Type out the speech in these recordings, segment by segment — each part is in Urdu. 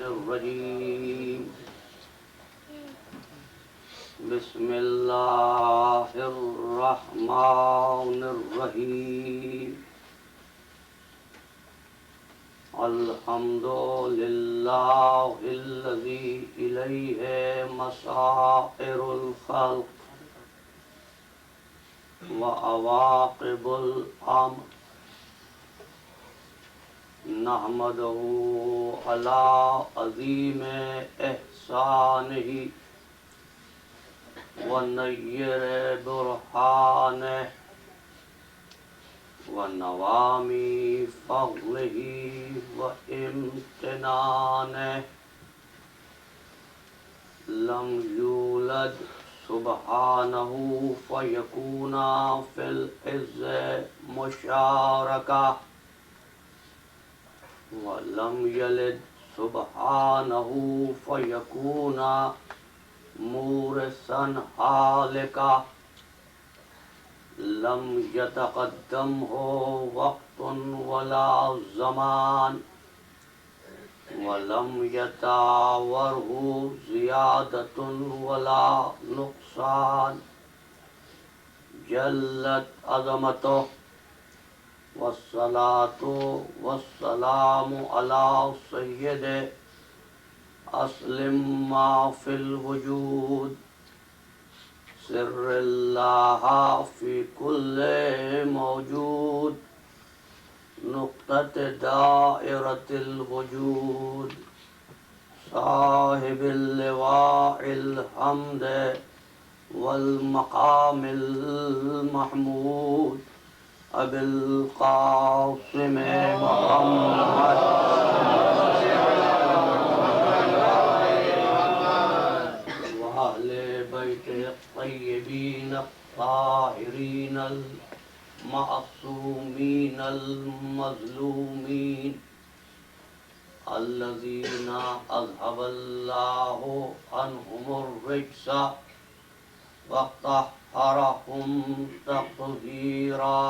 الرجیم بسم اللہ الرحمن الرحیم الحمد للہ الذی الیہ مصائر الخلق وعواقب الامر نحمدہ علی عظیم احسانہ ونیر برہانہ ونوامی فضلہ وامتنانہ لم یولد سبحانہ فیکون فی العز مشارکہ وَلَمْ يَلِدْ سُبْحَانَهُ فَيَكُونَ مُورِثًا هَالِكًا لَمْ يَتَقَدَّمْهُ وَقْتٌ وَلَا زَمَانٌ وَلَمْ يَتَعَاوَرْهُ زِيَادَةٌ وَلَا نُقْصَانٌ جَلَّتْ عَظَمَتُهُ والصلاة والسلام على سید اصل ما في الوجود سر اللہ في كل موجود نقطة دائرة الوجود صاحب اللواء الحمد والمقام المحمود ابی القاسم محمد وأہل بیت الطیبین الطاہرین المعصومین المظلومین الذین اذهب اللہ عنہم الرجس وطہرہم تطہیرا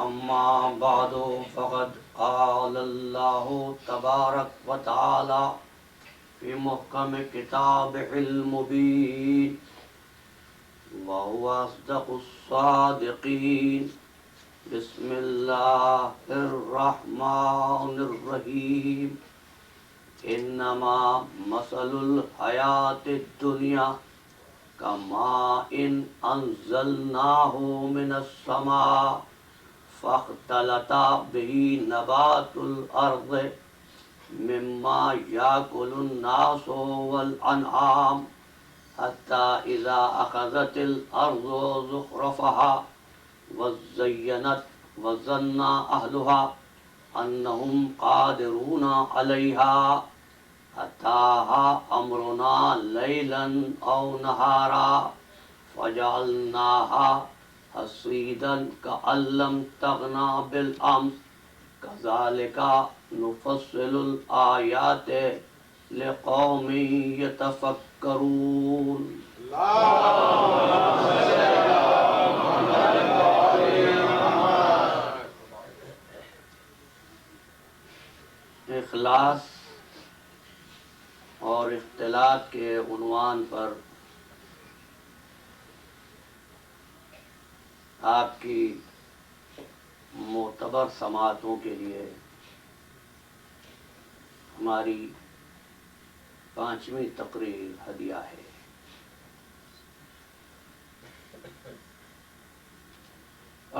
اما بعد فقد قال اللہ تبارک وتعالی فی محکم کتابہ المبین وهو اصدق الصادقین بسم اللہ الرحمن الرحیم انما مثل الحیات الدنیا کماء انزلناہ من السماء فاختلط به نبات الارض مما یاکل الناس والانعام حتی اذا اخذت الارض زخرفها وزینت وظن اہلها انہم قادرون علیہا اتاها امرنا لیلا او نہارا فجعلناها حصیدا کأن لم تغن بالامس کذالک نفصل الآیات لقوم یتفکرون اخلاص اور اختلاط کے عنوان پر آپ کی معتبر سماعتوں کے لیے ہماری 5ویں تقریر ہدیہ ہے۔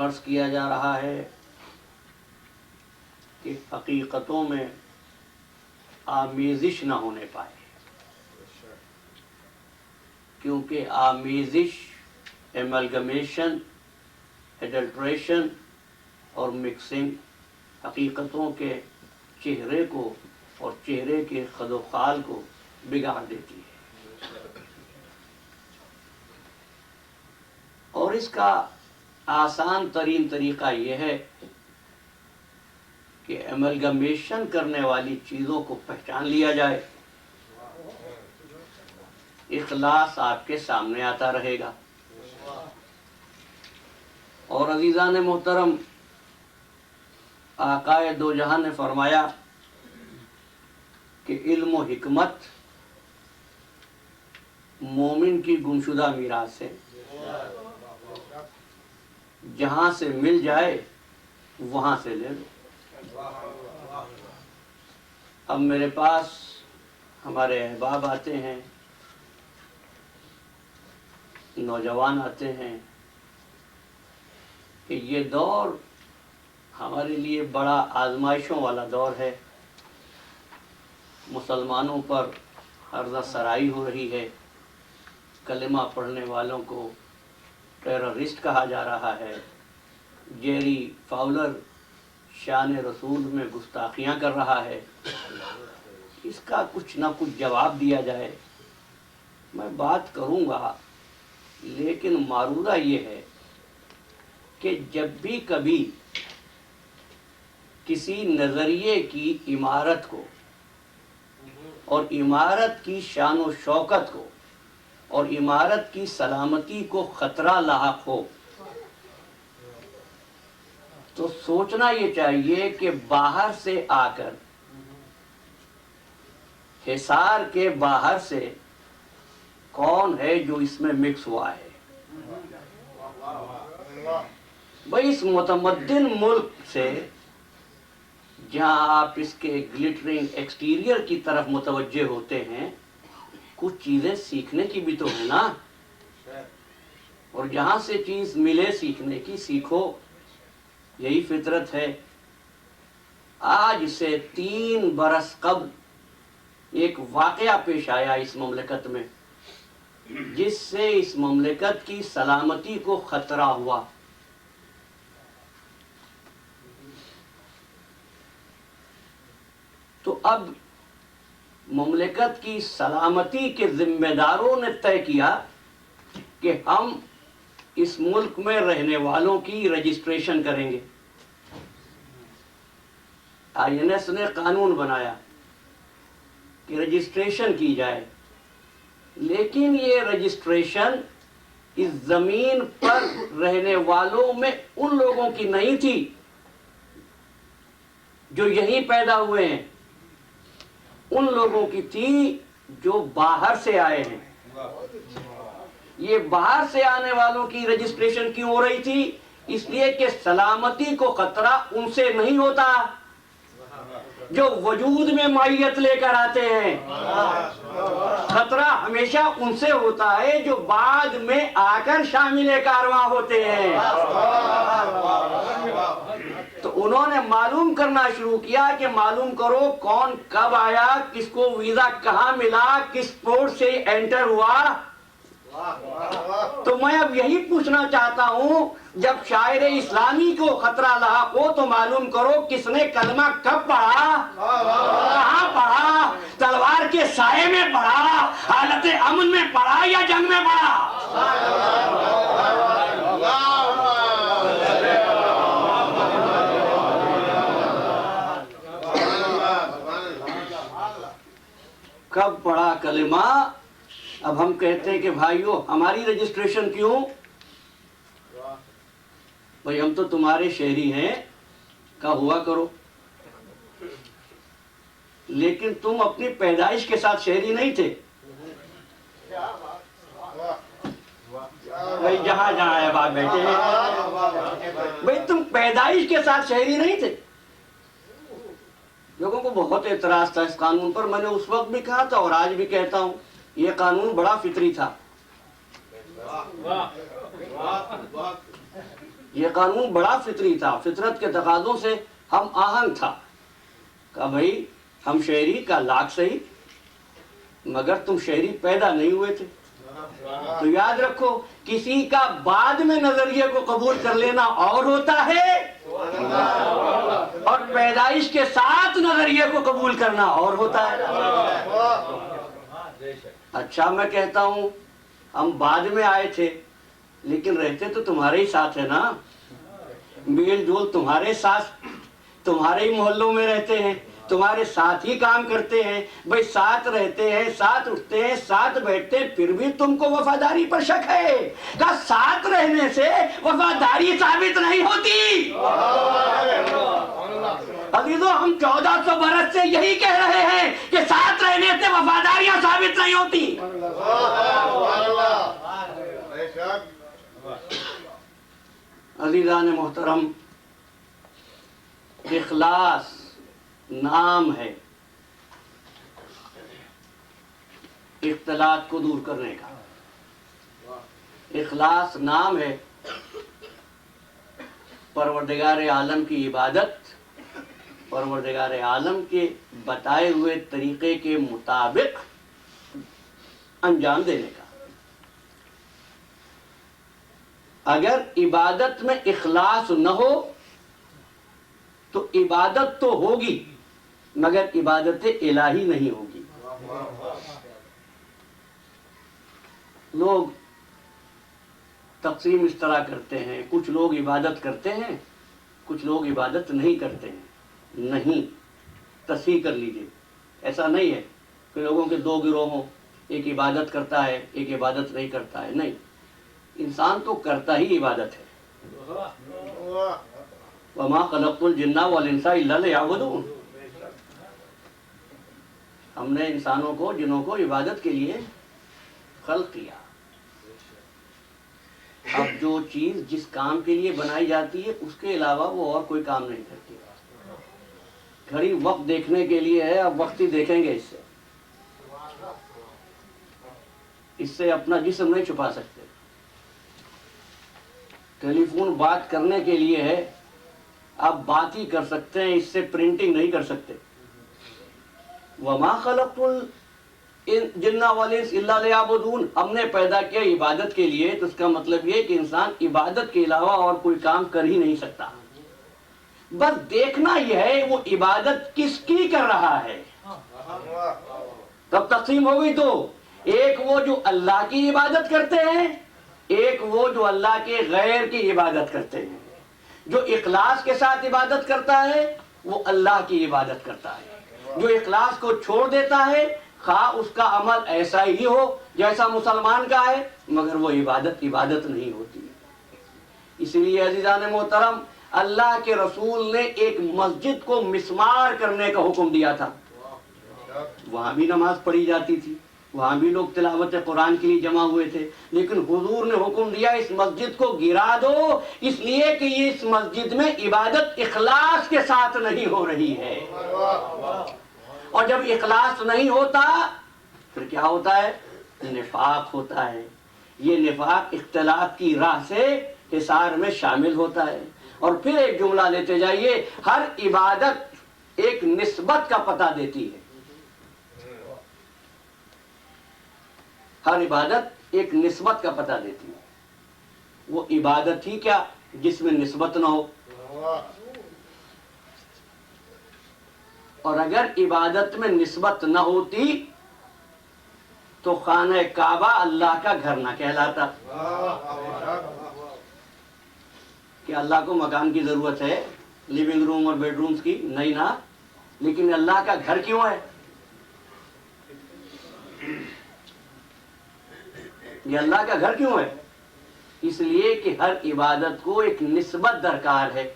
عرض کیا جا رہا ہے کہ حقیقتوں میں آمیزش نہ ہونے پائے، کیونکہ آمیزش، ایملگمیشن، ایڈلٹریشن اور مکسنگ حقیقتوں کے چہرے کو اور چہرے کے خد و خال کو بگاڑ دیتی ہے، اور اس کا آسان ترین طریقہ یہ ہے کہ ایملگمیشن کرنے والی چیزوں کو پہچان لیا جائے، اخلاص آپ کے سامنے آتا رہے گا، اور عزیزان محترم، آقائے دو جہاں نے فرمایا کہ علم و حکمت مومن کی گمشدہ میراث ہے، جہاں سے مل جائے وہاں سے لے لو۔ اب میرے پاس ہمارے احباب آتے ہیں، نوجوان آتے ہیں کہ یہ دور ہمارے لیے بڑا آزمائشوں والا دور ہے، مسلمانوں پر عرضہ سرائی ہو رہی ہے، کلمہ پڑھنے والوں کو ٹیررسٹ کہا جا رہا ہے، جیری فاولر شان رسول میں گستاخیاں کر رہا ہے، اس کا کچھ نہ کچھ جواب دیا جائے۔ میں بات کروں گا، لیکن معروضہ یہ ہے کہ جب بھی کبھی کسی نظریے کی عمارت کو اور عمارت کی شان و شوکت کو اور عمارت کی سلامتی کو خطرہ لاحق ہو تو سوچنا یہ چاہیے کہ باہر سے آ کر، حصار کے باہر سے کون ہے جو اس میں مکس ہوا ہے۔ بھئی اس متمدن ملک سے جہاں آپ اس کے گلٹرنگ ایکسٹیریئر کی طرف متوجہ ہوتے ہیں، کچھ چیزیں سیکھنے کی بھی تو ہے نا، اور جہاں سے چیز ملے سیکھنے کی سیکھو، یہی فطرت ہے۔ آج سے 3 برس قبل ایک واقعہ پیش آیا اس مملکت میں، جس سے اس مملکت کی سلامتی کو خطرہ ہوا۔ تو اب مملکت کی سلامتی کے ذمہ داروں نے طے کیا کہ ہم اس ملک میں رہنے والوں کی رجسٹریشن کریں گے۔ INS نے قانون بنایا کہ رجسٹریشن کی جائے، لیکن یہ رجسٹریشن اس زمین پر رہنے والوں میں ان لوگوں کی نہیں تھی جو یہیں پیدا ہوئے ہیں، ان لوگوں کی تھی جو باہر سے آئے ہیں۔ یہ باہر سے آنے والوں کی رجسٹریشن کیوں ہو رہی تھی؟ اس لیے کہ سلامتی کو خطرہ ان سے نہیں ہوتا جو وجود میں معیت لے کر آتے ہیں، خطرہ ہمیشہ ان سے ہوتا ہے جو بعد میں آ کر شامل کارواں ہوتے ہیں۔ تو انہوں نے معلوم کرنا شروع کیا کہ معلوم کرو کون کب آیا، کس کو ویزا کہاں ملا، کس پورٹ سے انٹر ہوا۔ تو میں اب یہی پوچھنا چاہتا ہوں، جب شاعر اسلامی کو خطرہ لاحق ہو تو معلوم کرو کس نے کلمہ کب پڑھا، کہاں پڑھا، تلوار کے سائے میں پڑھا، حالت امن میں پڑھا یا جنگ میں پڑھا۔ کب پڑھا کلمہ؟ اب ہم کہتے ہیں کہ بھائیو ہماری رجسٹریشن کیوں؟ بھائی ہم تو تمہارے شہری ہیں، کا ہوا کرو، لیکن تم اپنی پیدائش کے ساتھ شہری نہیں تھے۔ بھائی جہاں جہاں ہے بات بیٹھے ہیں، بھائی تم پیدائش کے ساتھ شہری نہیں تھے۔ لوگوں کو بہت اعتراض تھا اس قانون پر، میں نے اس وقت بھی کہا تھا اور آج بھی کہتا ہوں، یہ قانون بڑا فطری تھا، یہ قانون بڑا فطری تھا، فطرت کے تقاضوں سے ہم آہنگ تھا۔ کہ بھائی ہم شہری کا لاکھ صحیح، مگر تم شہری پیدا نہیں ہوئے تھے۔ تو یاد رکھو، کسی کا بعد میں نظریے کو قبول کر لینا اور ہوتا ہے، اور پیدائش کے ساتھ نظریے کو قبول کرنا اور ہوتا ہے۔ اچھا میں کہتا ہوں ہم بعد میں آئے تھے، لیکن رہتے تو تمہارے ہی ساتھ ہے نا، میل جول تمہارے ساتھ، تمہارے ہی محلوں میں رہتے ہیں، تمہارے ساتھ ہی کام کرتے ہیں، بھئی ساتھ رہتے ہیں، ساتھ اٹھتے ہیں، ساتھ بیٹھتے ہیں، پھر بھی تم کو وفاداری پر شک ہے؟ کہا ساتھ رہنے سے وفاداری ثابت نہیں ہوتی۔ عزیزو ہم 1400 برس سے یہی کہہ رہے ہیں کہ ساتھ رہنے سے وفاداریاں ثابت نہیں ہوتی۔ عزیزان محترم، اخلاص نام ہے اختلاط کو دور کرنے کا، اخلاص نام ہے پروردگار عالم کی عبادت، پروردگار عالم کے بتائے ہوئے طریقے کے مطابق انجام دینے کا۔ اگر عبادت میں اخلاص نہ ہو تو عبادت تو ہوگی مگر عبادت الہی نہیں ہوگی۔ لوگ تقسیم اس طرح کرتے ہیں، کچھ لوگ عبادت کرتے ہیں، کچھ لوگ عبادت نہیں کرتے ہیں۔ نہیں، تصحیح کر لیجئے، ایسا نہیں ہے کہ لوگوں کے دو گروہ ہوں، ایک عبادت کرتا ہے ایک عبادت نہیں کرتا ہے۔ نہیں، انسان تو کرتا ہی عبادت ہے۔ وَمَا خَلَقْتُ الْجِنَّ وَالْإِنسَ إِلَّا لِيَعْبُدُونِ، ہم نے انسانوں کو جنوں کو عبادت کے لیے خلق کیا۔ اب جو چیز جس کام کے لیے بنائی جاتی ہے اس کے علاوہ وہ اور کوئی کام نہیں کرتی۔ گھڑی وقت دیکھنے کے لیے ہے، اب وقت ہی دیکھیں گے، اس سے اپنا جسم نہیں چھپا سکتے۔ ٹیلی فون بات کرنے کے لیے ہے، آپ بات ہی کر سکتے ہیں، اس سے پرنٹنگ نہیں کر سکتے۔ وَمَا خَلَقْتُ الْجِنَّ وَالْإِنسَ إِلَّا لِيَعْبُدُونَ، ہم نے پیدا کیا عبادت کے لیے، تو اس کا مطلب یہ کہ انسان عبادت کے علاوہ اور کوئی کام کر ہی نہیں سکتا۔ بس دیکھنا یہ ہے وہ عبادت کس کی کر رہا ہے۔ تب تقسیم ہو گئی، تو ایک وہ جو اللہ کی عبادت کرتے ہیں، ایک وہ جو اللہ کے غیر کی عبادت کرتے ہیں۔ جو اخلاص کے ساتھ عبادت کرتا ہے وہ اللہ کی عبادت کرتا ہے، جو اخلاص کو چھوڑ دیتا ہے خواہ اس کا عمل ایسا ہی ہو جیسا مسلمان کا ہے مگر وہ عبادت نہیں ہوتی۔ اس لیے عزیزان محترم، اللہ کے رسول نے ایک مسجد کو مسمار کرنے کا حکم دیا تھا۔ وہاں بھی نماز پڑھی جاتی تھی، وہاں بھی لوگ تلاوت قرآن کے لیے جمع ہوئے تھے، لیکن حضور نے حکم دیا اس مسجد کو گرا دو، اس لیے کہ یہ اس مسجد میں عبادت اخلاص کے ساتھ نہیں ہو رہی ہے۔ اور جب اخلاص نہیں ہوتا پھر کیا ہوتا ہے؟ نفاق ہوتا ہے۔ یہ نفاق اختلاط کی راہ سے حصار میں شامل ہوتا ہے۔ اور پھر ایک جملہ لیتے جائیے، ہر عبادت ایک نسبت کا پتہ دیتی ہے۔ ہر عبادت ایک نسبت کا پتہ دیتی ہے۔ وہ عبادت ہی کیا جس میں نسبت نہ ہو۔ اور اگر عبادت میں نسبت نہ ہوتی تو خانہ کعبہ اللہ کا گھر نہ کہلاتا۔ کہ اللہ کو مکان کی ضرورت ہے، لیونگ روم اور بیڈ رومز کی؟ نہیں نا، لیکن اللہ کا گھر کیوں ہے؟ یہ اللہ کا گھر کیوں ہے؟ اس لیے کہ ہر عبادت کو ایک نسبت درکار ہے،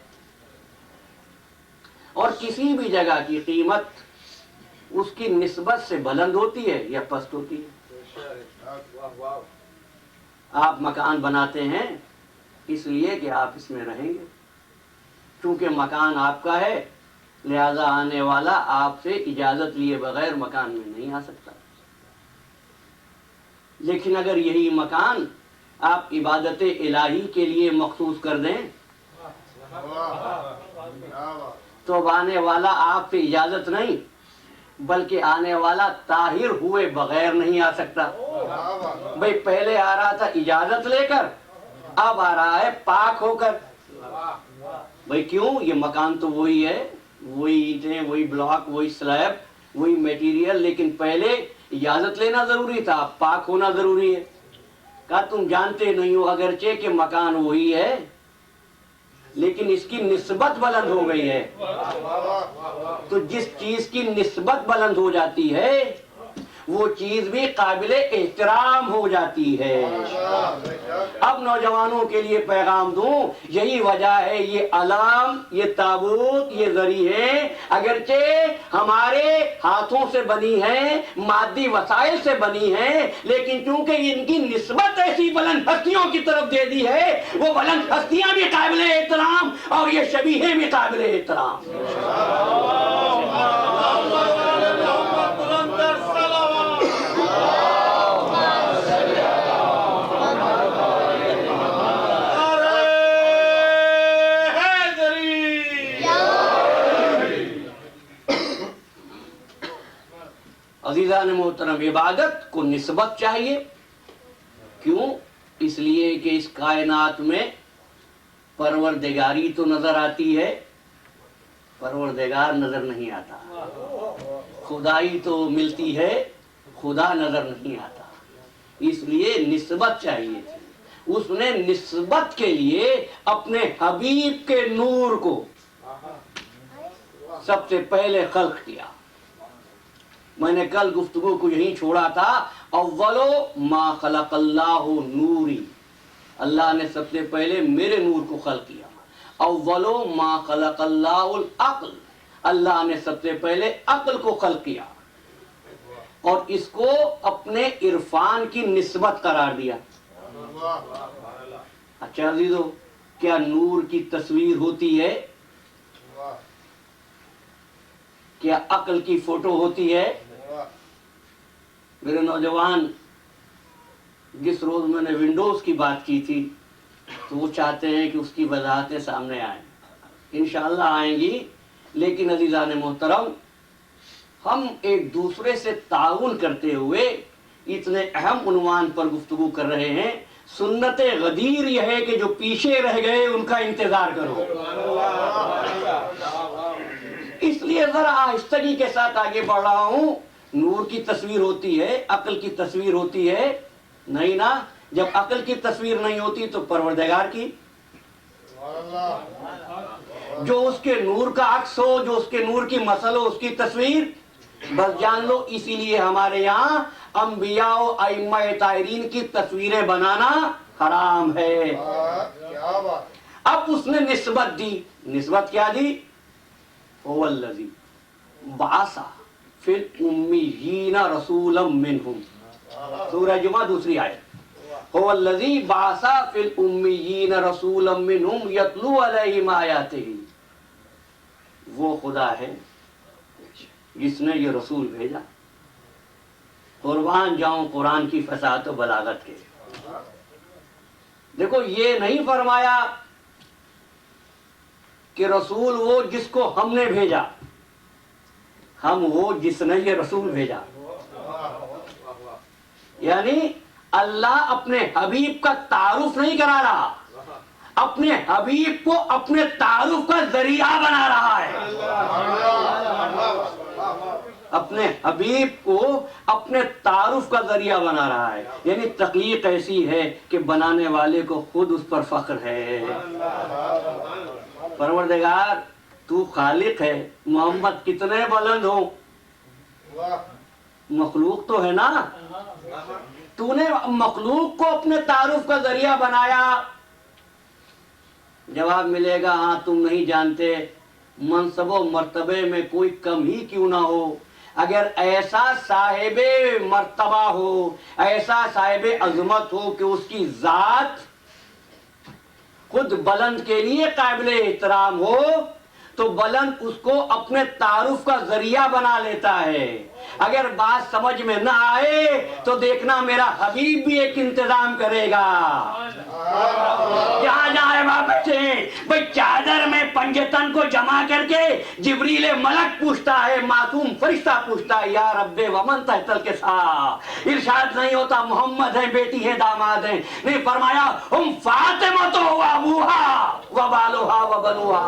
اور کسی بھی جگہ کی قیمت اس کی نسبت سے بلند ہوتی ہے یا پست ہوتی ہے۔ آپ مکان بناتے ہیں اس لیے کہ آپ اس میں رہیں گے، چونکہ مکان آپ کا ہے لہذا آنے والا آپ سے اجازت لیے بغیر مکان میں نہیں آ سکتا۔ لیکن اگر یہی مکان آپ عبادت الہی کے لیے مخصوص کر دیں تو اب آنے والا آپ سے اجازت نہیں بلکہ آنے والا طاہر ہوئے بغیر نہیں آ سکتا۔ بھئی پہلے آ رہا تھا اجازت لے کر، اب آ رہا ہے پاک ہو کر۔ بھئی کیوں؟ یہ مکان تو وہی ہے، وہی اینٹیں، وہی بلاک، وہی سلیب، وہی میٹیریل، لیکن پہلے اجازت لینا ضروری تھا، پاک ہونا ضروری ہے۔ کہا تم جانتے نہیں ہو اگرچہ کہ مکان وہی ہے لیکن اس کی نسبت بلند ہو گئی ہے. تو جس چیز کی نسبت بلند ہو جاتی ہے وہ چیز بھی قابل احترام ہو جاتی ہے. اب نوجوانوں کے لیے پیغام دوں، یہی وجہ ہے یہ علم، یہ تابوت، یہ ذریعے اگرچہ ہمارے ہاتھوں سے بنی ہیں، مادی وسائل سے بنی ہیں، لیکن چونکہ ان کی نسبت ایسی بلند ہستیوں کی طرف دے دی ہے، وہ بلند ہستیاں بھی قابل احترام اور یہ شبیہیں بھی قابل احترام. عزیزان محترم، عبادت کو نسبت چاہیے. کیوں؟ اس لیے کہ اس کائنات میں پروردگاری تو نظر آتی ہے، پروردگار نظر نہیں آتا. خدائی تو ملتی ہے، خدا نظر نہیں آتا. اس لیے نسبت چاہیے تھی. اس نے نسبت کے لیے اپنے حبیب کے نور کو سب سے پہلے خلق کیا. میں نے کل گفتگو کو یہیں چھوڑا تھا، اولو ما خلق اللہ نوری، اللہ نے سب سے پہلے میرے نور کو خلق کیا. اولو ما خلق اللہ العقل، اللہ نے سب سے پہلے عقل کو خلق کیا اور اس کو اپنے عرفان کی نسبت قرار دیا. اچھا عزیزو، کیا نور کی تصویر ہوتی ہے؟ کیا عقل کی فوٹو ہوتی ہے؟ میرے نوجوان، جس روز میں نے ونڈوز کی بات کی تھی تو وہ چاہتے ہیں کہ اس کی وضاحتیں سامنے آئیں. انشاءاللہ آئیں گی. لیکن عزیزان محترم، ہم ایک دوسرے سے تعاون کرتے ہوئے اتنے اہم عنوان پر گفتگو کر رہے ہیں. سنت غدیر یہ ہے کہ جو پیچھے رہ گئے ان کا انتظار کرو. اس لیے ذرا آہستگی کے ساتھ آگے بڑھ رہا ہوں. نور کی تصویر ہوتی ہے، عقل کی تصویر ہوتی ہے؟ نہیں نا. جب عقل کی تصویر نہیں ہوتی تو پروردگار کی، جو اس کے نور کا عکس ہو، جو اس کے نور کی مثل ہو، اس کی تصویر. بس جان لو اسی لیے ہمارے یہاں انبیاء و ائمہ طاہرین کی تصویریں بنانا حرام ہے. اب اس نے نسبت دی. نسبت کیا دی؟ هو الذی بعث فی الامیین رسولا منہم، سورہ جمعہ دوسری آیت. هو الذی بعث فی الامیین رسولا منہم یتلو علیہم آیاتہ. وہ خدا ہے جس نے یہ رسول بھیجا. قربان جاؤں قرآن کی فصاحت و بلاغت کے. دیکھو، یہ نہیں فرمایا کہ رسول وہ جس کو ہم نے بھیجا، ہم وہ جس نے یہ رسول بھیجا. یعنی اللہ اپنے حبیب کا تعارف نہیں کرا رہا، اپنے حبیب کو اپنے تعارف کا ذریعہ بنا رہا ہے. اپنے حبیب کو اپنے تعارف کا ذریعہ بنا رہا ہے. یعنی تخلیق ایسی ہے کہ بنانے والے کو خود اس پر فخر ہے. پروردگار تو خالق ہے، محمد کتنے بلند ہو، مخلوق تو ہے نا. تو نے مخلوق کو اپنے تعارف کا ذریعہ بنایا. جواب ملے گا ہاں تم نہیں جانتے. منصب و مرتبے میں کوئی کم ہی کیوں نہ ہو، اگر ایسا صاحب مرتبہ ہو، ایسا صاحب عظمت ہو کہ اس کی ذات خود بلند کے لیے قابل احترام ہو، تو بلند اس کو اپنے تعارف کا ذریعہ بنا لیتا ہے. اگر بات سمجھ میں نہ آئے تو دیکھنا میرا حبیب بھی ایک انتظام کرے گا. جہاں جہاں وہاں بچے بھائی چادر میں پنجتن کو جمع کر کے جبریل ملک پوچھتا ہے، معصوم فرشتہ پوچھتا ہے، یا رب ومن تحت الکساء. ارشاد نہیں ہوتا محمد ہیں، بیٹی ہیں، داماد ہیں. نہیں فرمایا ہم فاطمہ تو و ابوہا و بالوہا و بنوہا.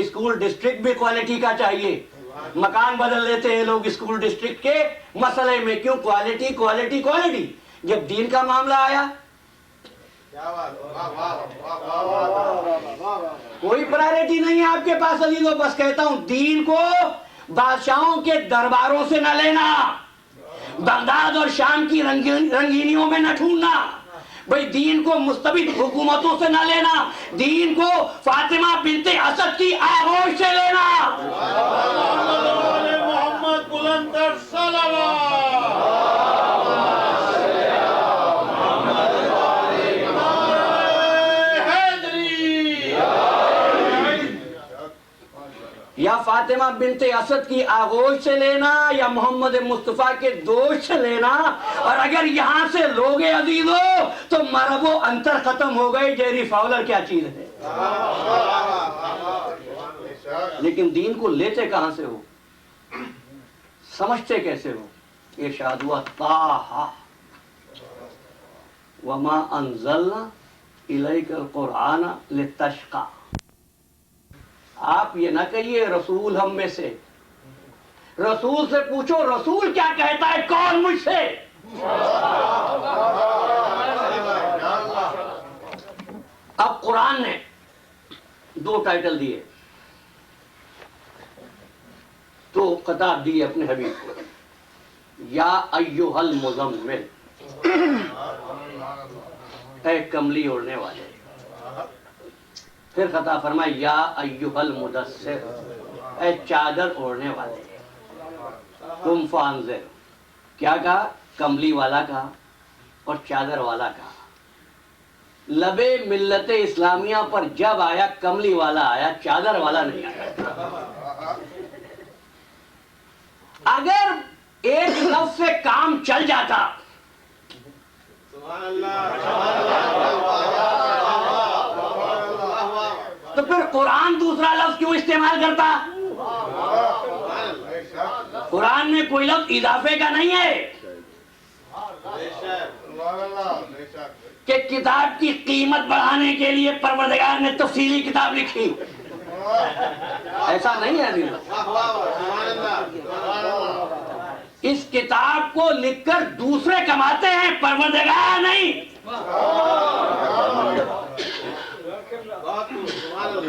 اسکول ڈسٹرکٹ بھی کوالٹی کا چاہیے. مکان بدل لیتے ہیں لوگ اسکول ڈسٹرکٹ کے مسئلے میں. کیوں؟ Quality quality quality. جب دین کا معاملہ آیا کوئی پرائرٹی نہیں ہے آپ کے پاس عزیزو. بس کہتا ہوں دین کو بادشاہوں کے درباروں سے نہ لینا, بغداد اور شام کی رنگینیوں میں نہ ڈھونڈنا. بھئی دین کو مستبد حکومتوں سے نہ لینا, دین کو فاطمہ بنت اسد کی آغوش سے لینا. محمد بلندر صلوات. یا فاطمہ بنت اسد کی آغوش سے لینا یا محمد مصطفیٰ کے دوش سے لینا. اور اگر یہاں سے لوگے عزیزو تو مرب و انتر ختم ہو گئے. جیری فاولر کیا چیز ہے, لیکن دین کو لیتے کہاں سے ہو, سمجھتے کیسے ہو؟ ارشاد ہوا طٰہٰ وما انزلنا الیک القرآن لتشقیٰ. آپ یہ نہ کہیے رسول ہم میں سے. رسول سے پوچھو رسول کیا کہتا ہے, کون مجھ سے. اب قرآن نے 2 ٹائٹل دیے, 2 خطاب دیے اپنے حبیب کو. یا ایھا المزمل, اے کملی اوڑھنے والے. پھر خطاب فرمایا یا ایھا المدثر, اے چادر اوڑھنے والے. قم فانذر, کیا کہا؟ کملی والا کہا اور چادر والا کہا. لبے ملت اسلامیہ پر جب آیا کملی والا آیا, چادر والا نہیں آیا. اگر ایک لفظ سے کام چل جاتا تو پھر قرآن دوسرا لفظ کیوں استعمال کرتا؟ قرآن میں کوئی لفظ اضافے کا نہیں ہے کہ کتاب کی قیمت بڑھانے کے لیے پروردگار نے تفصیلی کتاب لکھی. ایسا نہیں ہے. اس کتاب کو لکھ کر دوسرے کماتے ہیں, پروردگار نہیں.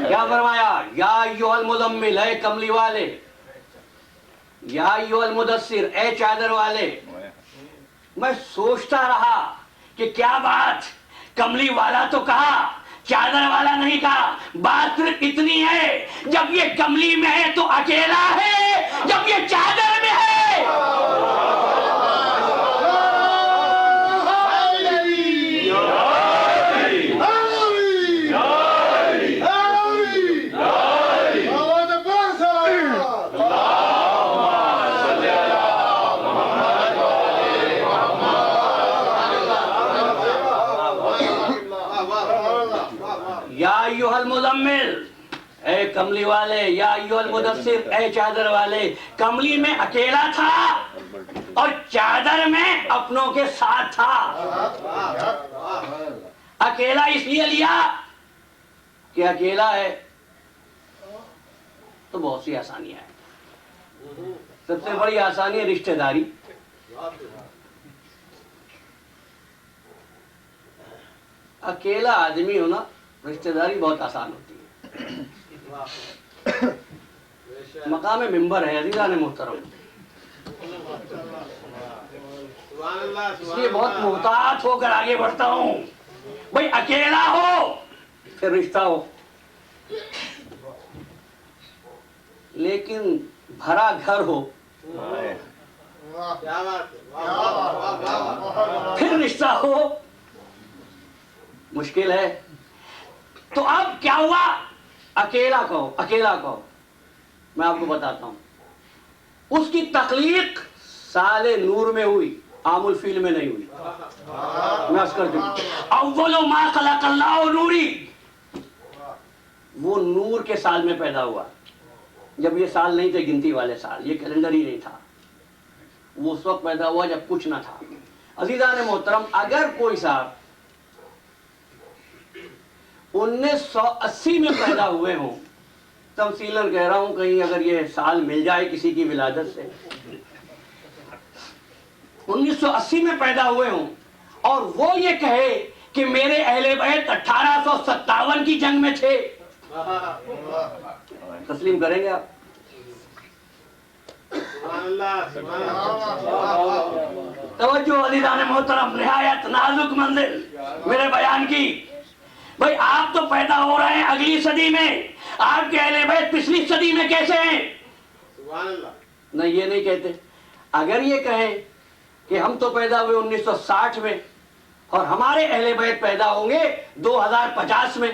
کیا فرمایا؟ یا ایھا المزمل, اے کملی والے. یا ایھا المدثر, اے چادر والے. میں سوچتا رہا کہ کیا بات, کملی والا تو کہا, چادر والا نہیں کہا. بات صرف اتنی ہے, جب یہ کملی میں ہے تو اکیلا ہے, جب یہ چادر میں ہے المزمل, اے کملی والے. یا ایھا المدثر, اے چادر والے. کملی میں اکیلا تھا اور چادر میں اپنوں کے ساتھ تھا. اکیلا اس لیے لیا کہ اکیلا ہے تو بہت سی آسانیاں ہیں. سب سے بڑی آسانی ہے رشتہ داری. اکیلا آدمی ہونا, رشتہ داری بہت آسان ہوتی ہے. مقام ممبر ہے عزیزان محترم, اس لیے بہت محتاط ہو کر آگے بڑھتا ہوں. بھئی اکیلا ہو پھر رشتہ ہو, لیکن بھرا گھر ہو پھر رشتہ ہو, مشکل ہے. تو اب کیا ہوا؟ اکیلا کہو, اکیلا کہو. میں آپ کو بتاتا ہوں, اس کی تخلیق سال نور میں ہوئی, عام الفیل میں نہیں ہوئی. میں عرض کر دوں, اول ما خلق اللہ نوری, وہ نور کے سال میں پیدا ہوا. جب یہ سال نہیں تھے گنتی والے سال, یہ کیلنڈر ہی نہیں تھا, وہ اس وقت پیدا ہوا جب کچھ نہ تھا. عزیزان محترم, اگر کوئی صاحب 1980 میں پیدا ہوئے ہوں تفصیلاً کہہ رہا ہوں کہیں اگر یہ سال مل جائے کسی کی ولادت سے 1980 میں پیدا ہوئے ہوں اور وہ یہ کہے کہ میرے اہل بیت 1857 کی جنگ میں تھے، تسلیم کریں گے آپ؟ توجہ عزیزان محترم، نہایت نازک منزل میرے بیان کی۔ بھائی آپ تو پیدا ہو رہے ہیں اگلی صدی میں، آپ کے اہل بیت پچھلی صدی میں کیسے ہیں؟ نہیں، یہ نہیں کہتے۔ اگر یہ کہیں کہ ہم تو پیدا ہوئے 1960 میں اور ہمارے اہل بیت پیدا ہوں گے 2050 میں،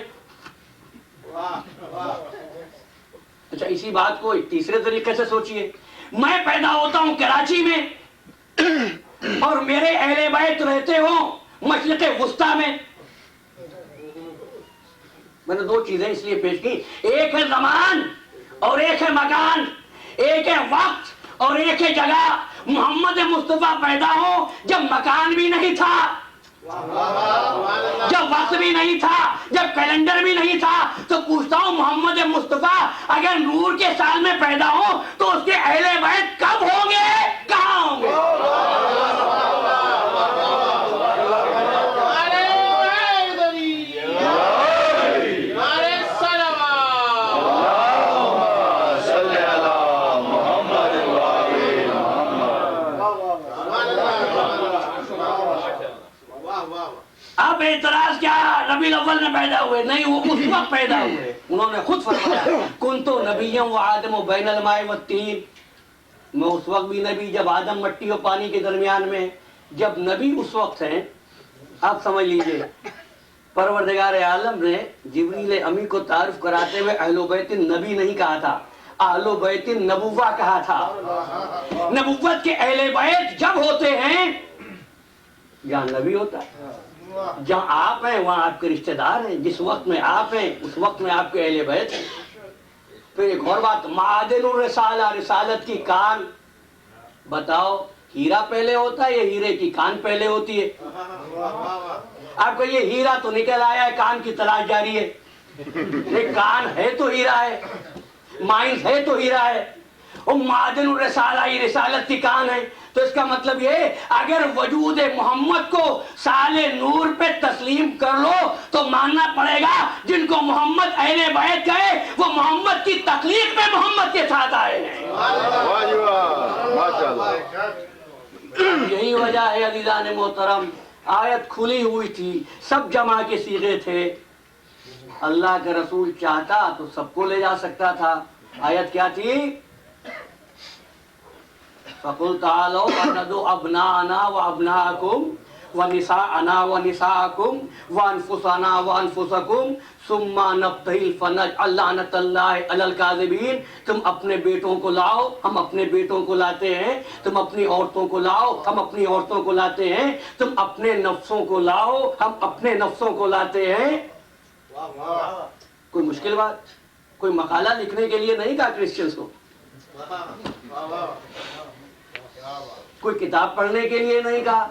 اچھا اسی بات کو تیسرے طریقے سے سوچئے، میں پیدا ہوتا ہوں کراچی میں اور میرے اہل بیت رہتے ہوں مشرق وسطیٰ میں۔ میں نے دو چیزیں اس لیے پیش کی، ایک ہے زمان اور ایک ہے مکان، ایک ہے وقت اور ایک ہے جگہ۔ محمد مصطفیٰ پیدا ہو جب مکان بھی نہیں تھا، جب وقت بھی نہیں تھا، جب کیلنڈر بھی نہیں تھا، تو پوچھتا ہوں محمد مصطفیٰ اگر نور کے سال میں پیدا ہو تو اس کے اہل بیت کب ہوں گے، کہاں ہوں گے؟ اب اعتراض کیا ربیع الاول میں پیدا ہوئے؟ نہیں، وہ اس وقت پیدا ہوئے، انہوں نے خود فرمایا کنتُ نبیًّا وآدمُ بین الماء والطین، میں اس وقت بھی نبی جب آدم مٹی اور پانی کے درمیان میں۔ جب نبی اس وقت ہیں، آپ سمجھ لیجئے پروردگار عالم نے جبریل امی کو تعارف کراتے ہوئے اہل بیت نبی نہیں کہا تھا، اہل بیت نبوہ کہا تھا۔ نبوت کے اہل بیت جب ہوتے ہیں جہاں نبی ہوتا ہے، جہاں آپ ہیں وہاں آپ کے رشتہ دار ہیں، جس وقت میں آپ ہیں اس وقت میں آپ کے اہل بیت ہیں۔ پھر ایک اور بات، معادن الرسالہ، رسالت کی کان، بتاؤ ہیرا پہلے ہوتا ہے یا ہیرے کی کان پہلے ہوتی ہے؟ آپ کو یہ ہیرا تو نکل آیا ہے، کان کی تلاش جاری ہے۔ ایک کان ہے تو ہیرا ہے، مائنز ہے تو ہیرا ہے، اور معادن الرسالہ یہ رسالت کی کان ہے۔ تو اس کا مطلب یہ اگر وجود محمد کو سال نور پہ تسلیم کر لو تو ماننا پڑے گا جن کو محمد اہل بیت کہے وہ محمد کی تخلیق میں محمد کے ساتھ آئے ہیں۔ یہی وجہ ہے عزیزان محترم، آیت کھلی ہوئی تھی، سب جمع کے صیغے تھے، اللہ کے رسول چاہتا تو سب کو لے جا سکتا تھا۔ آیت کیا تھی؟ فَقُلْ تَعَالَوْا نَدْعُ أَبْنَاءَنَا وَأَبْنَاءَكُمْ وَنِسَاءَنَا وَنِسَاءَكُمْ وَأَنفُسَنَا وَأَنفُسَكُمْ ثُمَّ نَبْتَهِلْ فَنَجْعَلْ لَعْنَةَ اللَّهِ عَلَى الْكَاذِبِينَ۔ تم اپنے بیٹوں کو لاؤ، ہم اپنے بیٹوں کو لاتے ہیں، تم اپنی عورتوں کو لاؤ، ہم اپنی عورتوں کو لاتے ہیں، تم اپنے نفسوں کو لاؤ، ہم اپنے نفسوں کو لاتے ہیں۔ کوئی مشکل بات؟ کوئی مقالہ لکھنے کے لیے نہیں کہا کرسچنز کو، کوئی کتاب پڑھنے کے لیے نہیں کہا،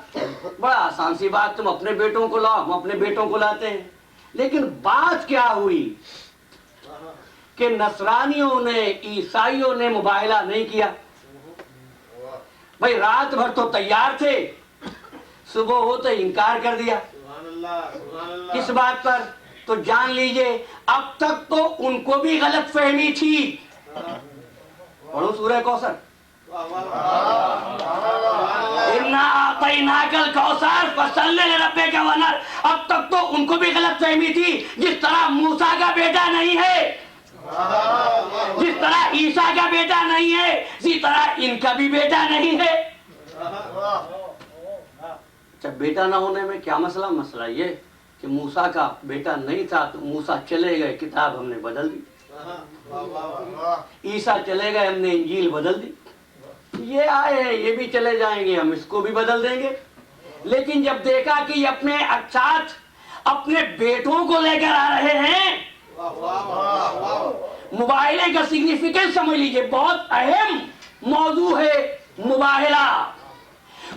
بڑا آسان سی بات، تم اپنے بیٹوں کو لاؤ، ہم اپنے بیٹوں کو لاتے ہیں۔ لیکن بات کیا ہوئی کہ نصرانیوں نے، عیسائیوں نے مباہلہ نہیں کیا۔ بھائی رات بھر تو تیار تھے، صبح ہوتے انکار کر دیا۔ کس بات پر؟ تو جان لیجئے اب تک تو ان کو بھی غلط فہمی تھی۔ پڑھو سورہ کوثر، اِنَّا أَعْطَيْنَاكَ الْكَوْثَرَ فَصَلِّ لِرَبِّكَ وَانْحَرْ۔ اب تک تو ان کو بھی غلط فہمی تھی، جس طرح موسیٰ کا بیٹا نہیں ہے، جس طرح عیسیٰ کا بیٹا نہیں ہے، اسی طرح ان کا بھی بیٹا نہیں ہے۔ جب بیٹا نہ ہونے میں کیا مسئلہ؟ مسئلہ یہ کہ موسیٰ کا بیٹا نہیں تھا تو موسیٰ چلے گئے، کتاب ہم نے بدل دی، عیسیٰ چلے گئے، ہم نے انجیل بدل دی، یہ آئے ہیں یہ بھی چلے جائیں گے، ہم اس کو بھی بدل دیں گے۔ لیکن جب دیکھا کہ یہ اپنے ساتھ اپنے بیٹوں کو لے کر آ رہے ہیں، مباہلے کا سگنیفیکنس سمجھ لیجئے، بہت اہم موضوع ہے مباہلہ۔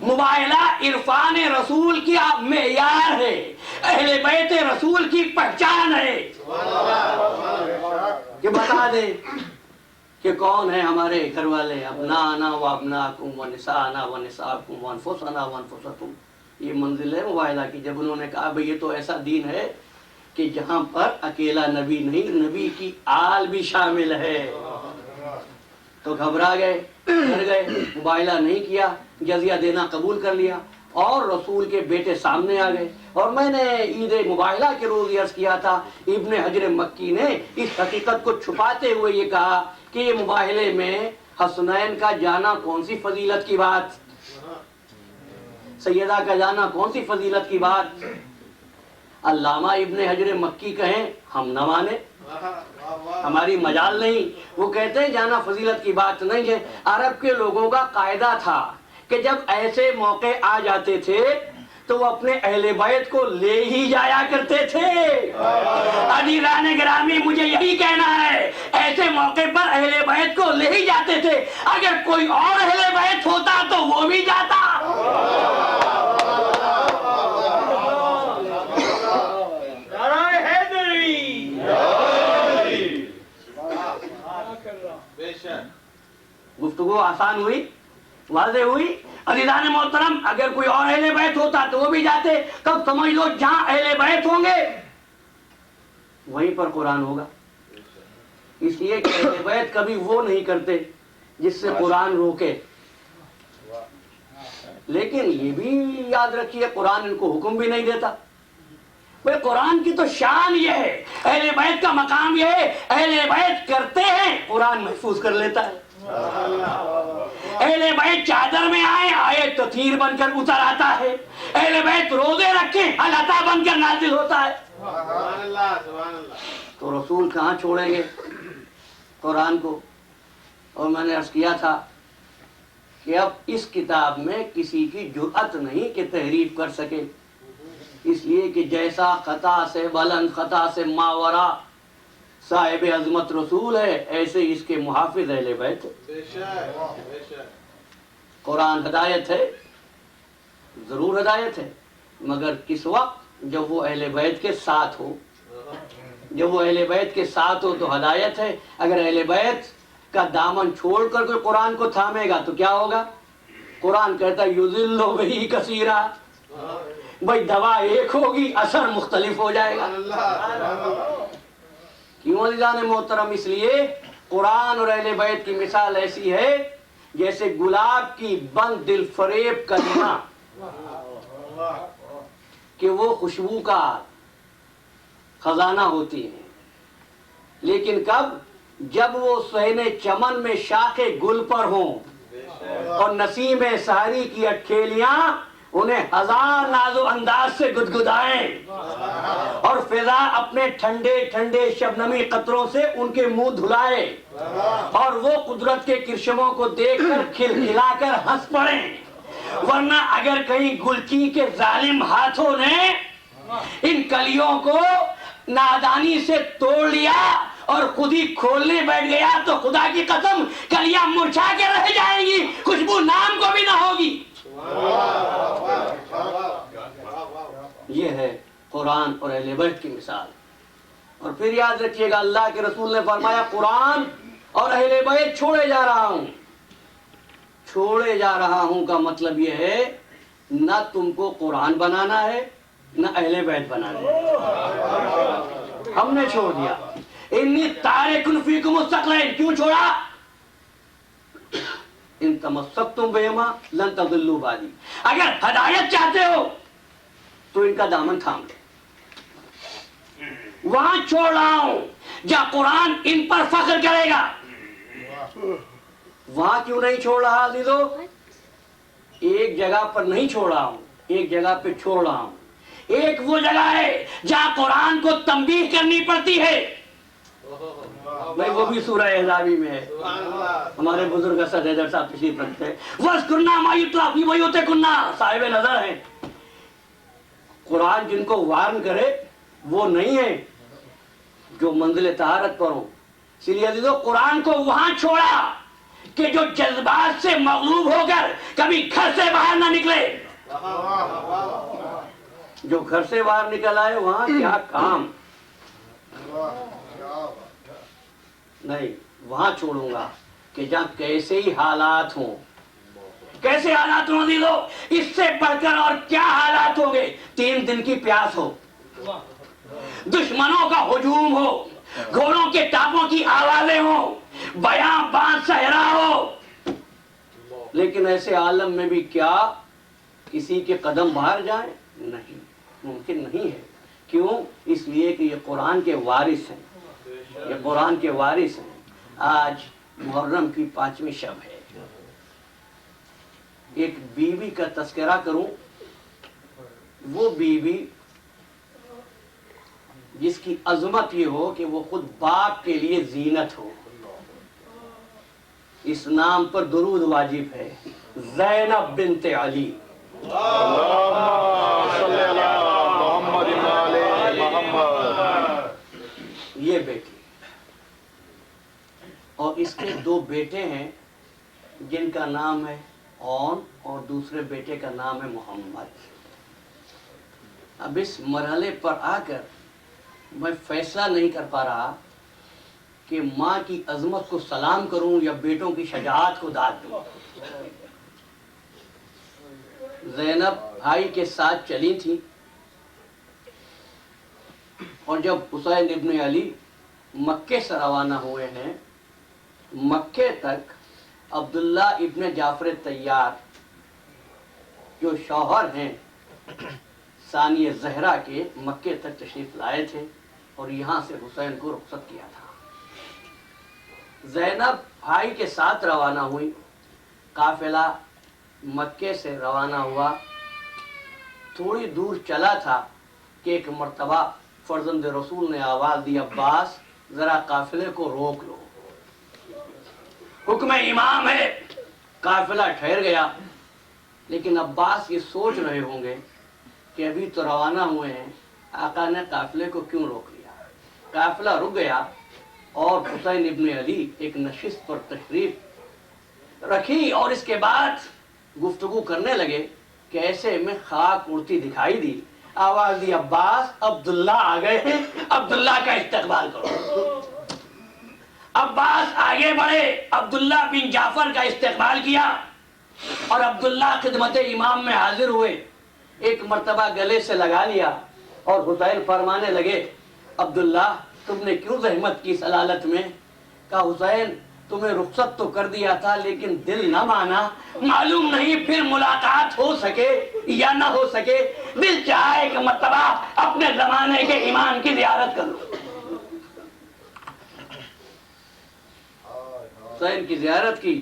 مباہلہ عرفان رسول کی معیار ہے، اہل بیت رسول کی پہچان ہے۔ کہ بتا دیں کہ کون ہے ہمارے گھر والے، ابنانا و ابناکم و نسانا و نساکم و انفسنا و انفسکم. یہ منزل ہے مباہلہ کی. جب انہوں نے کہا بھئی یہ تو ایسا دین ہے کہ جہاں پر اکیلا نبی نہیں، نبی کی آل بھی شامل ہے، تو گھبرا گئے، ڈر گئے، مباہلہ نہیں کیا، جزیہ دینا قبول کر لیا، اور رسول کے بیٹے سامنے آ گئے. اور میں نے عید مباہلہ کے روز عرض کیا تھا، ابن حجر مکی نے اس حقیقت کو چھپاتے ہوئے یہ کہا کہ یہ مباہلے میں حسنین کا جانا کون سی فضیلت کی بات، سیدہ کا جانا کون سی فضیلت کی بات. علامہ ابن حجر مکی کہیں ہم نہ مانے، ہماری مجال نہیں. وہ کہتے ہیں جانا فضیلت کی بات نہیں ہے. عرب کے لوگوں کا قاعدہ تھا کہ جب ایسے موقع آ جاتے تھے تو وہ اپنے اہل بیت کو لے ہی جایا کرتے تھے. عزیزان گرامی، مجھے یہی کہنا ہے، ایسے موقع پر اہل بیت کو لے ہی جاتے تھے. اگر کوئی اور اہل بیت ہوتا تو وہ بھی جاتا. گفتگو آسان ہوئی، واضح ہوئی. عزیزان محترم، اگر کوئی اور اہل بیت ہوتا تو وہ بھی جاتے. تب سمجھ لو جہاں اہل بیت ہوں گے وہیں پر قرآن ہوگا. اس لیے کہ اہل بیت کبھی وہ نہیں کرتے جس سے قرآن روکے. لیکن یہ بھی یاد رکھیے قرآن ان کو حکم بھی نہیں دیتا. بھئی قرآن کی تو شان یہ ہے، اہل بیت کا مقام یہ ہے، اہل بیت کرتے ہیں قرآن محفوظ کر لیتا ہے. اہل بیت چادر میں آئے تو تیر بن کر اتر آتا ہے. اہل بیت روزے رکھیں عطا بن کر نازل ہوتا ہے. تو رسول کہاں چھوڑیں گے قرآن کو. اور میں نے عرض کیا تھا کہ اب اس کتاب میں کسی کی جرأت نہیں کہ تحریف کر سکے، اس لیے کہ جیسا خطا سے بلند، خطا سے ماورا صاحب عظمت رسول ہے، ایسے اس کے محافظ اہل بیت ہے. قرآن ہدایت ہے، ضرور ہدایت ہے، مگر کس وقت؟ جب وہ اہل بیت کے ساتھ ہو. جب وہ اہل بیت کے ساتھ ہو تو ہدایت ہے. اگر اہل بیت کا دامن چھوڑ کر کوئی قرآن کو تھامے گا تو کیا ہوگا؟ قرآن کہتا ہے یضل بہ کثیرا. بھائی دوا ایک ہوگی، اثر مختلف ہو جائے گا. کیوں عزیزان محترم؟ اس لیے قرآن اور اہل بیت کی مثال ایسی ہے جیسے گلاب کی بند دل فریب کلمہ کہ وہ خوشبو کا خزانہ ہوتی ہے، لیکن کب؟ جب وہ صحن چمن میں شاخ گل پر ہوں اور نسیم سحری کی اٹھیلیاں انہیں ہزار ناز و انداز سے گدگدائیں اور فضا اپنے ٹھنڈے ٹھنڈے شبنمی قطروں سے ان کے منہ دھلائے اور وہ قدرت کے کرشموں کو دیکھ کر کھلکھلا کر ہنس پڑیں. ورنہ اگر کہیں گلچی کے ظالم ہاتھوں نے ان کلیوں کو نادانی سے توڑ لیا اور خود ہی کھولنے بیٹھ گیا تو خدا کی قسم کلیاں مرجھا کے رہ جائیں گی، خوشبو نام کو بھی نہ ہوگی. یہ ہے قرآن اور اہل بیت کی مثال. اور پھر یاد رکھیے گا اللہ کے رسول نے فرمایا قرآن اور اہل بیت چھوڑے جا رہا ہوں. چھوڑے جا رہا ہوں کا مطلب یہ ہے نہ تم کو قرآن بنانا ہے نہ اہل بیت بنانا ہے. ہم نے چھوڑ دیا. انی تارک فیکم الثقلین. کیوں چھوڑا؟ ان تمسکتم بہما لن تضلوا بعدی. اگر ہدایت چاہتے ہو تو ان کا دامن تھام لو. وہاں چھوڑ رہا ہوں جہاں قرآن ان پر فخر کرے گا. وہاں کیوں نہیں چھوڑ رہا عزیزو؟ ایک جگہ پر نہیں چھوڑ رہا ہوں، ایک جگہ پہ چھوڑ رہا ہوں. ایک وہ جگہ ہے جہاں قرآن کو تنبیہ کرنی پڑتی ہے، بھائی وہ بھی سورہ احزابی میں ہے. ہمارے بزرگ اسد حیدر صاحب تشریف رکھتے ہیں. وَاذْكُرْنَا مَا يُتْلَىٰ فِي بُيُوتِكُنَّ. صاحب نظر ہیں. قرآن جن کو وارن کرے وہ نہیں ہے جو منزل طہارت پر ہوں. اس لیے عزیزو قرآن کو وہاں چھوڑا کہ جو جذبات سے مغلوب ہو کر کبھی گھر سے باہر نہ نکلے. جو گھر سے باہر نکل آئے وہاں کیا کام. نہیں وہاں چھوڑوں گا کہ جہاں کیسے ہی حالات ہوں. کیسے حالات ہوں عزیزو؟ اس سے بڑھ کر اور کیا حالات ہوں گے؟ 3 دن کی پیاس ہو، دشمنوں کا ہجوم ہو، گھوڑوں کے ٹاپوں کی آوازیں ہوں، بیاں باندھ صحرا ہو، لیکن ایسے عالم میں بھی کیا کسی کے قدم باہر جائیں؟ نہیں، ممکن نہیں ہے. کیوں؟ اس لیے کہ یہ قرآن کے وارث ہیں، یہ قرآن کے وارث ہیں. آج محرم کی 5ویں شب ہے. ایک بیوی کا تذکرہ کروں، وہ بیوی جس کی عظمت یہ ہو کہ وہ خود باپ کے لیے زینت ہو. اس نام پر درود واجب ہے، زینب بنت علی. یہ بیٹی اور اس کے 2 بیٹے ہیں جن کا نام ہے اون اور دوسرے بیٹے کا نام ہے محمد. اب اس مرحلے پر آ کر میں فیصلہ نہیں کر پا رہا کہ ماں کی عظمت کو سلام کروں یا بیٹوں کی شجاعت کو داد دوں. زینب بھائی کے ساتھ چلی تھی اور جب حسین ابن علی مکے سے روانہ ہوئے ہیں، مکے تک عبداللہ ابن جعفر طیار جو شوہر ہیں ثانی زہرا کے، مکے تک تشریف لائے تھے اور یہاں سے حسین کو رخصت کیا تھا. زینب بھائی کے ساتھ روانہ ہوئی. قافلہ مکے سے روانہ ہوا. تھوڑی دور چلا تھا کہ ایک مرتبہ فرزند رسول نے آواز دی، عباس ذرا قافلے کو روک لو، حکم امام ہے. قافلہ ٹھہر گیا، لیکن عباس یہ سوچ رہے ہوں گے کہ ابھی تو روانہ ہوئے ہیں، آقا نے قافلے کو کیوں روک لیا. قافلہ رک گیا اور حسین ابن علی ایک نشست پر تشریف رکھی اور اس کے بعد گفتگو کرنے لگے کہ ایسے میں خاک اڑتی دکھائی دی. آواز دی، عباس عبداللہ آ گئے ہیں، عبداللہ کا استقبال کرو. عباس آگے بڑھے، عبداللہ بن جعفر کا استقبال کیا اور عبداللہ خدمت امام میں حاضر ہوئے. ایک مرتبہ گلے سے لگا لیا اور حسین فرمانے لگے، عبداللہ تم نے کیوں زحمت کی سلالت میں؟ کہا حسین تمہیں رخصت تو کر دیا تھا لیکن دل نہ مانا، معلوم نہیں پھر ملاقات ہو سکے یا نہ ہو سکے. دل چاہا ایک مرتبہ اپنے زمانے کے امام کی زیارت کر لو. حسین کی زیارت کی.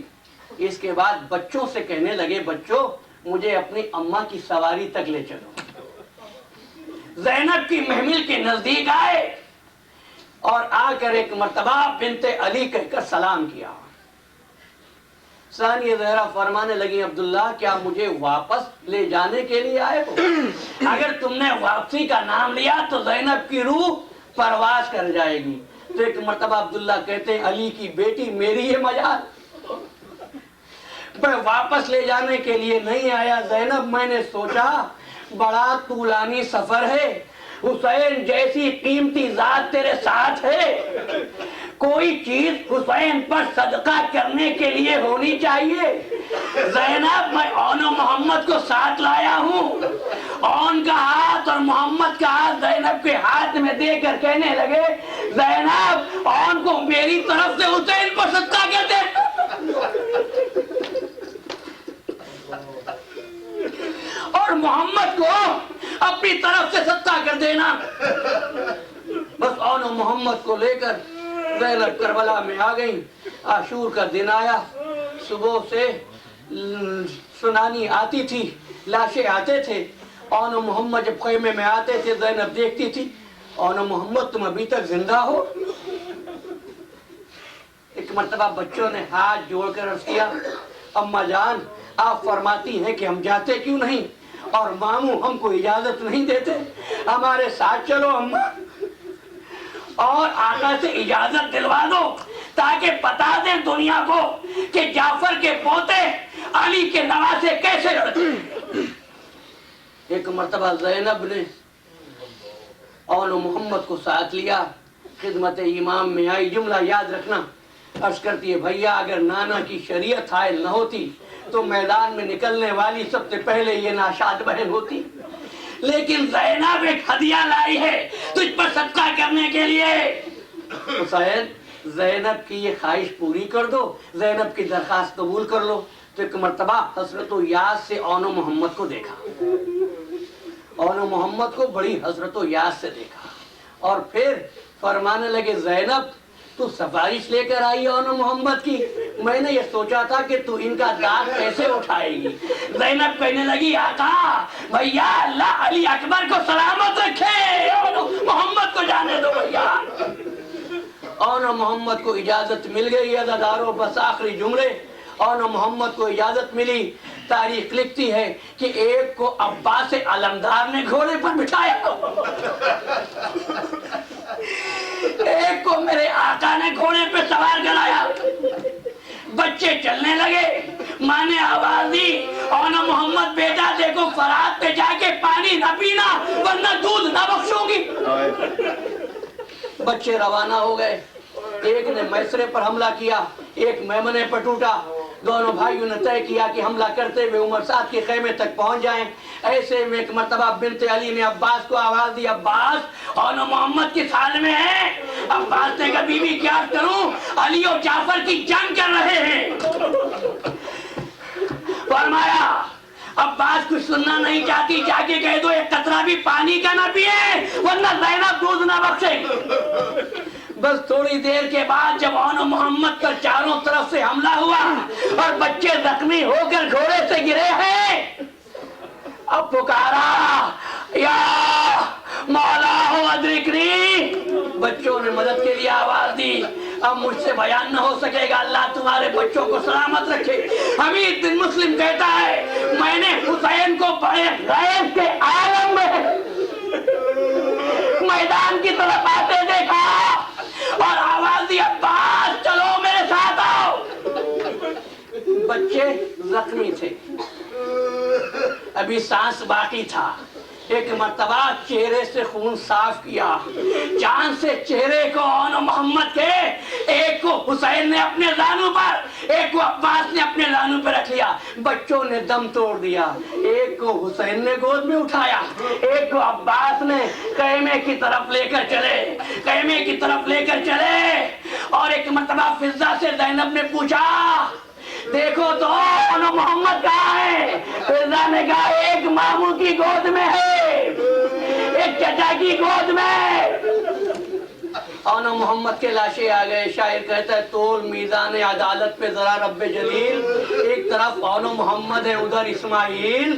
اس کے بعد بچوں سے کہنے لگے، بچوں مجھے اپنی اماں کی سواری تک لے چلو. زینب کی محمل کے نزدیک آئے اور آ کر ایک مرتبہ بنت علی کہہ کر سلام کیا. ثانی زہرا فرمانے لگی، عبداللہ کیا مجھے واپس لے جانے کے لیے آئے ہو؟ اگر تم نے واپسی کا نام لیا تو زینب کی روح پرواز کر جائے گی. تو ایک مرتبہ عبداللہ کہتے ہیں، علی کی بیٹی میری ہے مجال، میں واپس لے جانے کے لیے نہیں آیا. زینب میں نے سوچا بڑا طولانی سفر ہے، حسین جیسی قیمتی ذات تیرے ساتھ ہے، کوئی چیز حسین پر صدقہ کرنے کے لیے ہونی چاہیے. زینب میں اون و محمد کو ساتھ لایا ہوں. اون کا ہاتھ اور محمد کا ہاتھ زینب کے ہاتھ میں دے کر کہنے لگے، زینب اون کو میری طرف سے حسین پر صدقہ کر دے. اور محمد کو اپنی طرف سے صدقہ کر دینا. بس اون و محمد کو لے کر زینب کربلا میں آ گئی. عاشور کا دن آیا، صبح سے سنانی آتی تھی، لاشیں آتے تھے. اون و محمد جب خیمے میں آتے تھے زینب دیکھتی تھی، اون و محمد تم ابھی تک زندہ ہو. ایک مرتبہ بچوں نے ہاتھ جوڑ کر عرض کیا، اماں جان آپ فرماتی ہیں کہ ہم جاتے کیوں نہیں، اور ماموں ہم کو اجازت نہیں دیتے، ہمارے ساتھ چلو اماں اور آقا سے اجازت دلوا دو تاکہ بتا دیں دنیا کو کہ جعفر کے پوتے علی کے نواسے کیسے لڑتے. ایک مرتبہ زینب نے اون و محمد کو ساتھ لیا، خدمت امام میں آئی، جملہ یاد رکھنا، عرض کرتی ہے بھیا اگر نانا کی شریعت حائل نہ ہوتی تو میدان میں نکلنے والی سب سے پہلے یہ ناشاد بہن ہوتی، لیکن زینب ایک ہدیہ لائی ہے تجھ پر صدقہ کرنے کے لیے۔ حسین زینب کی یہ خواہش پوری کر دو، زینب کی درخواست قبول کر لو۔ تو ایک مرتبہ حضرت یاس سے اون محمد کو دیکھا، اون محمد کو بڑی حضرت یاس سے دیکھا، اور پھر فرمانے لگے زینب تو سفارش لے کر آئی اون محمد کی، میں نے یہ سوچا تھا کہ تو ان کا داغ کیسے اٹھائے گی۔ زینب کہنے لگی آقا بھیا اللہ علی اکبر کو سلامت رکھے، اون محمد کو جانے دو بھیا۔ اون محمد کو اجازت مل گئی، عزاداروں بس آخری جملے، اون محمد کو اجازت ملی۔ تاریخ لکھتی ہے کہ ایک کو عباس علمدار نے گھوڑے پر بٹھایا، ایک کو میرے آقا نے گھوڑے پہ سوار کرایا، بچے چلنے لگے، ماں نے آواز دی اون محمد بیٹا دیکھو فرات پہ جا کے پانی نہ پینا ورنہ دودھ نہ بخشوں گی۔ بچے روانہ ہو گئے، ایک نے میسرے پر حملہ کیا، ایک میمنے پر ٹوٹا، دونوں بھائیوں نے طے کیا کہ حملہ کرتے ہوئے عمر سعد کے خیمے تک پہنچ جائیں۔ ایسے میں ایک مرتبہ بنت علی نے عباس کو آواز دی عباس اون محمد کس حال میں ہے؟ عباس نے کہا بی بی کیا کروں، علی اور جعفر کی جنگ کر رہے ہیں۔ فرمایا عباس کچھ سننا نہیں چاہتی، جا کے کہہ دو ایک قطرہ بھی پانی کا نہ پیے ورنہ زینب دودھ نہ بخشے۔ بس تھوڑی دیر کے بعد جب اون محمد پر چاروں طرف سے حملہ ہوا اور بچے زخمی ہو کر گھوڑے سے گرے ہیں، اب پکارا یا مولا ہو ادرکنی، بچوں نے مدد کے لیے آواز دی۔ اب مجھ سے بیان نہ ہو سکے گا، اللہ تمہارے بچوں کو سلامت رکھے۔ حمید بن مسلم کہتا ہے میں نے حسین کو بڑے غیب کے عالم میں میدان کی طرف آتے دیکھا اور آواز دی عباس چلو میرے ساتھ آؤ۔ بچے زخمی تھے، ابھی سانس باقی تھا، ایک مرتبہ چہرے سے خون صاف کیا، چاند سے چہرے کو اون محمد کے، ایک کو حسین نے اپنے زانو پر، ایک کو عباس نے اپنے زانو پر رکھ لیا، بچوں نے دم توڑ دیا، ایک کو حسین نے گود میں اٹھایا، ایک کو عباس نے خیمے کی طرف لے کر چلے، خیمے کی طرف لے کر چلے۔ اور ایک مرتبہ فضہ سے زینب نے پوچھا دیکھو تو اون محمد کہاں ہے؟ فضہ نے کہا ایک ماموں کی گود میں ہے، ایک چچا کی گود میں۔ اون محمد کے لاشیں آ گئے، شاعر کہتا ہے تول میزان عدالت پہ ذرا رب جلیل، ایک طرف اون محمد ہے ادھر اسماعیل،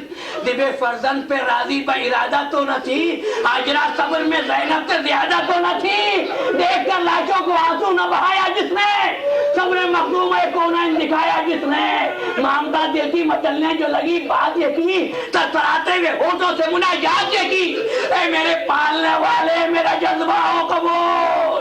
دب فرزند پہ راضی با ارادہ تو نہ تھی، ہاجرہ صبر میں زینب سے زیادہ تو نہ تھی، دیکھ کر لاشوں کو آنسو نہ بہایا جس نے، صبر مخدومہ کونین دکھایا جس نے، مامتا دل کی مچلنے جو لگی بات یہ کی، تڑتڑاتے ہوئے ہونٹوں سے مناجات یہ کی، اے میرے پالنے والے میرا جذبہ ہو قبول،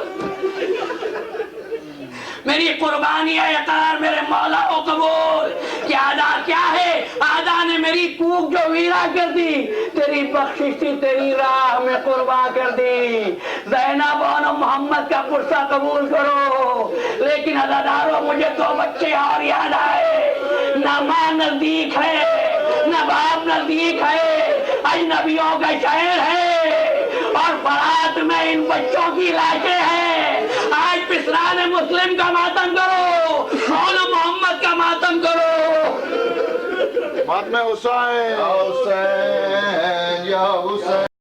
میری قربانی ہے اطار میرے مولا ہو قبول۔ کیا ادا کیا ہے؟ آدھا نے میری کوک جو ویرا کر دی، تیری بخشش تھی تیری راہ میں قربان کر دی۔ زینب اون محمد کا پرسہ قبول کرو، لیکن عزاداروں مجھے دو بچے اور یاد آئے، نہ ماں نزدیک ہے نہ باپ نزدیک ہے، اجنبیوں کا شہر ہے اور فرات میں ان بچوں کی لاشیں ہیں۔ آج پسران مسلم کا ماتم کرو، اون محمد کا ماتم کرو۔ ماتم حسین یا حسین یا حسین۔